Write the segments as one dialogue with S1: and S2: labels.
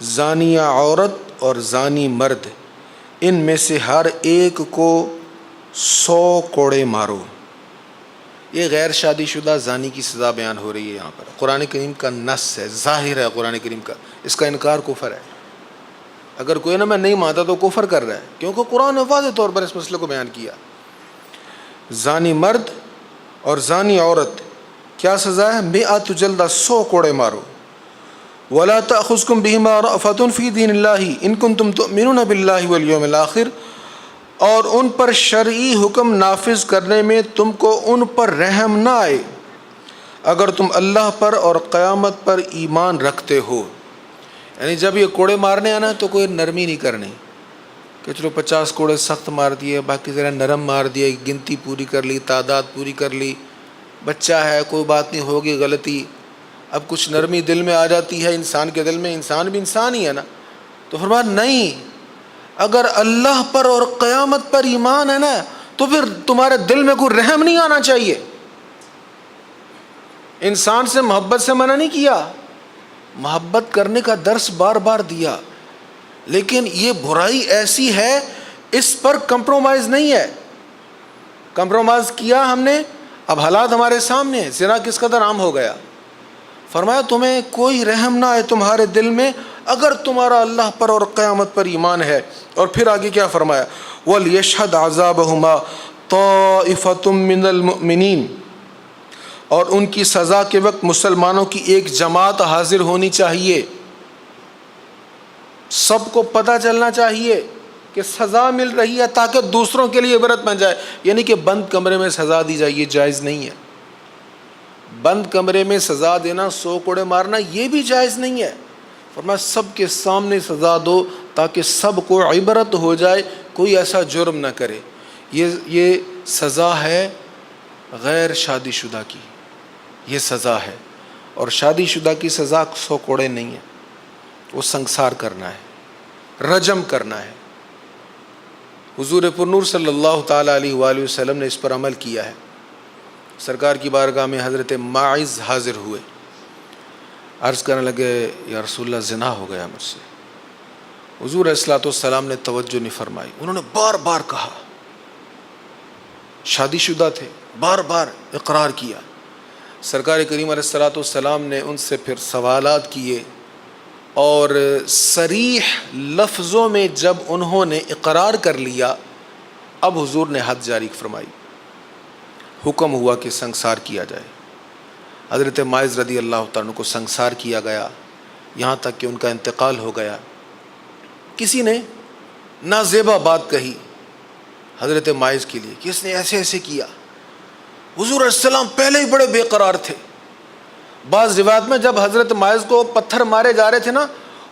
S1: زانیہ عورت اور زانی مرد، ان میں سے ہر ایک کو 100 کوڑے مارو۔ یہ غیر شادی شدہ زانی کی سزا بیان ہو رہی ہے یہاں پر، قرآن کریم کا نص ہے، ظاہر ہے قرآن کریم کا، اس کا انکار کفر ہے۔ اگر کوئی میں نہیں مانتا تو کفر کر رہا ہے، کیونکہ قرآن نے واضح طور پر اس مسئلے کو بیان کیا۔ زانی مرد اور زانی عورت کیا سزا ہے؟ 100 جلدہ، 100 کوڑے مارو۔ وَلَا تَأْخُذْكُمْ بِهِمَا رَأْفَةٌ فِي دِينِ اللَّهِ إِن كُنتُمْ تُؤْمِنُونَ بِاللَّهِ وَالْيَوْمِ الْآخِرِ، اور ان پر شرعی حکم نافذ کرنے میں تم کو ان پر رحم نہ آئے اگر تم اللہ پر اور قیامت پر ایمان رکھتے ہو۔ یعنی جب یہ کوڑے مارنے آنا تو کوئی نرمی نہیں کرنی کہ چلو 50 کوڑے سخت مار دیے، باقی ذرا نرم مار دیے، گنتی پوری کر لی، تعداد پوری کر لی، بچہ ہے کوئی بات نہیں، ہوگی غلطی۔ اب کچھ نرمی دل میں آ جاتی ہے انسان کے دل میں، انسان بھی انسان ہی ہے نا، تو فرمایا نہیں، اگر اللہ پر اور قیامت پر ایمان ہے نا تو پھر تمہارے دل میں کوئی رحم نہیں آنا چاہیے۔ انسان سے محبت سے منع نہیں کیا، محبت کرنے کا درس بار بار دیا، لیکن یہ برائی ایسی ہے اس پر کمپرومائز نہیں ہے۔ کمپرومائز کیا ہم نے، اب حالات ہمارے سامنے ہیں، زنا کس قدر عام ہو گیا۔ فرمایا تمہیں کوئی رحم نہ آئے تمہارے دل میں اگر تمہارا اللہ پر اور قیامت پر ایمان ہے۔ اور پھر آگے کیا فرمایا؟ وَلْيَشْهَدْ عَذَابَهُمَا طَائِفَةٌ مِّنَ الْمُؤْمِنِينَ، اور ان کی سزا کے وقت مسلمانوں کی ایک جماعت حاضر ہونی چاہیے، سب کو پتہ چلنا چاہیے کہ سزا مل رہی ہے تاکہ دوسروں کے لیے عبرت بن جائے۔ یعنی کہ بند کمرے میں سزا دی جائے، یہ جائز نہیں ہے۔ بند کمرے میں سزا دینا، 100 کوڑے مارنا، یہ بھی جائز نہیں ہے۔ فرمایا سب کے سامنے سزا دو تاکہ سب کو عبرت ہو جائے، کوئی ایسا جرم نہ کرے۔ یہ سزا ہے غیر شادی شدہ کی، یہ سزا ہے۔ اور شادی شدہ کی سزا 100 کوڑے نہیں ہے، وہ سنگسار کرنا ہے، رجم کرنا ہے۔ حضور پرنور صلی اللہ تعالیٰ علیہ وآلہ وسلم نے اس پر عمل کیا ہے۔ سرکار کی بارگاہ میں حضرت ماعز حاضر ہوئے، عرض کرنے لگے یا رسول اللہ زنا ہو گیا مجھ سے۔ حضور علیہ الصلوۃ والسلام نے توجہ نہیں فرمائی، انہوں نے بار بار کہا، شادی شدہ تھے، بار بار اقرار کیا۔ سرکار کریم علیہ الصلوۃ والسلام نے ان سے پھر سوالات کیے، اور صریح لفظوں میں جب انہوں نے اقرار کر لیا، اب حضور نے حد جاری فرمائی، حکم ہوا کہ سنگسار کیا جائے۔ حضرت ماعز رضی اللہ تعالیٰ عنہ کو سنگسار کیا گیا، یہاں تک کہ ان کا انتقال ہو گیا۔ کسی نے نازیبا بات کہی حضرت ماعز کے لیے کہ اس نے ایسے ایسے کیا۔ حضور علیہ السلام پہلے ہی بڑے بے قرار تھے۔ بعض روایت میں جب حضرت ماعز کو پتھر مارے جا رہے تھے نا،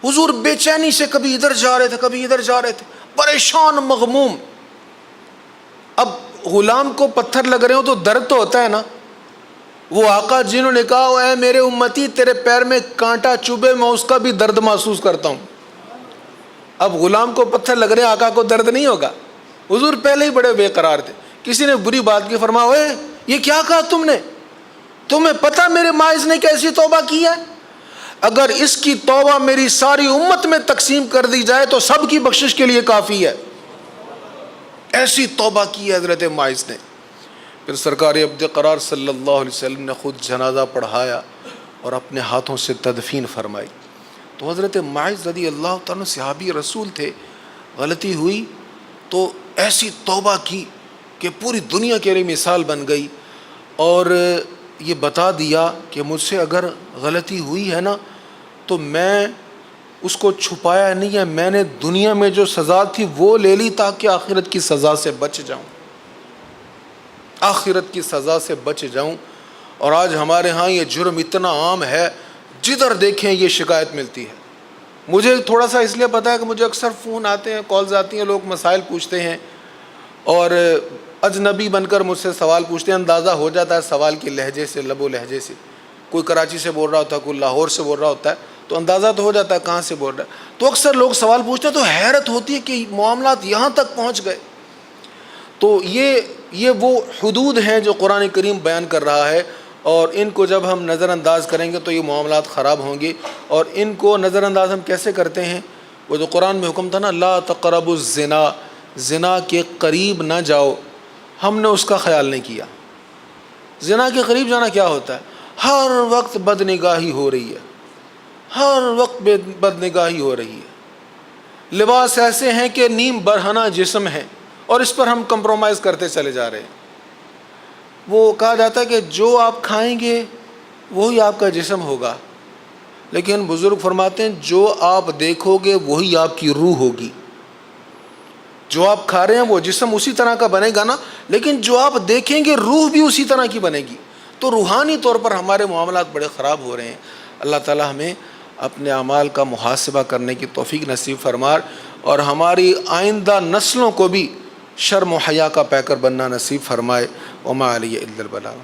S1: حضور بے چینی سے کبھی ادھر جا رہے تھے کبھی ادھر جا رہے تھے، پریشان مغموم۔ اب غلام کو پتھر لگ رہے ہو تو درد تو ہوتا ہے نا۔ وہ آقا جنہوں نے کہا اے میرے امتی تیرے پیر میں کانٹا چبھے میں اس کا بھی درد محسوس کرتا ہوں، اب غلام کو پتھر لگ رہے ہیں، آقا کو درد نہیں ہوگا؟ حضور پہلے ہی بڑے بے قرار تھے۔ کسی نے بری بات کی، فرمایا اوے یہ کیا کہا تم نے؟ تمہیں پتہ میرے ماعز نے کیسی توبہ کی ہے؟ اگر اس کی توبہ میری ساری امت میں تقسیم کر دی جائے تو سب کی بخشش کے لیے کافی ہے۔ ایسی توبہ کی ہے حضرت ماعز نے۔ پھر سرکار عبد قرار صلی اللہ علیہ وسلم نے خود جنازہ پڑھایا اور اپنے ہاتھوں سے تدفین فرمائی۔ تو حضرت ماعز رضی اللہ تعالیٰ صحابی رسول تھے، غلطی ہوئی تو ایسی توبہ کی کہ پوری دنیا کے لیے مثال بن گئی، اور یہ بتا دیا کہ مجھ سے اگر غلطی ہوئی ہے نا تو میں اس کو چھپایا نہیں ہے، میں نے دنیا میں جو سزا تھی وہ لے لی تاکہ آخرت کی سزا سے بچ جاؤں، آخرت کی سزا سے بچ جاؤں۔ اور آج ہمارے ہاں یہ جرم اتنا عام ہے، جدھر دیکھیں یہ شکایت ملتی ہے۔ مجھے تھوڑا سا اس لیے پتہ ہے کہ مجھے اکثر فون آتے ہیں، کالز آتی ہیں، لوگ مسائل پوچھتے ہیں اور اجنبی بن کر مجھ سے سوال پوچھتے ہیں، اندازہ ہو جاتا ہے سوال کے لہجے سے، لب و لہجے سے، کوئی کراچی سے بول رہا ہوتا ہے، کوئی لاہور سے بول رہا ہوتا ہے، تو اندازہ تو ہو جاتا ہے کہاں سے بول رہا ہے۔ تو اکثر لوگ سوال پوچھتے ہیں تو حیرت ہوتی ہے کہ معاملات یہاں تک پہنچ گئے۔ تو یہ وہ حدود ہیں جو قرآن کریم بیان کر رہا ہے، اور ان کو جب ہم نظر انداز کریں گے تو یہ معاملات خراب ہوں گے. اور ان کو نظر انداز ہم کیسے کرتے ہیں؟ وہ جو قرآن میں حکم تھا نا، لا تقربوا الزنا، زنا کے قریب نہ جاؤ، ہم نے اس کا خیال نہیں کیا. زنا کے قریب جانا کیا ہوتا ہے؟ ہر وقت بد نگاہی ہو رہی ہے، ہر وقت بد نگاہی ہو رہی ہے. لباس ایسے ہیں کہ نیم برہنہ جسم ہے اور اس پر ہم کمپرومائز کرتے چلے جا رہے ہیں. وہ کہا جاتا ہے کہ جو آپ کھائیں گے وہی آپ کا جسم ہوگا، لیکن بزرگ فرماتے ہیں جو آپ دیکھو گے وہی آپ کی روح ہوگی. جو آپ کھا رہے ہیں وہ جسم اسی طرح کا بنے گا نا، لیکن جو آپ دیکھیں گے روح بھی اسی طرح کی بنے گی. تو روحانی طور پر ہمارے معاملات بڑے خراب ہو رہے ہیں. اللہ تعالی ہمیں اپنے اعمال کا محاسبہ کرنے کی توفیق نصیب فرمائے اور ہماری آئندہ نسلوں کو بھی شرم و حیا کا پیکر بننا نصیب فرمائے. وما علی الا البلاغ.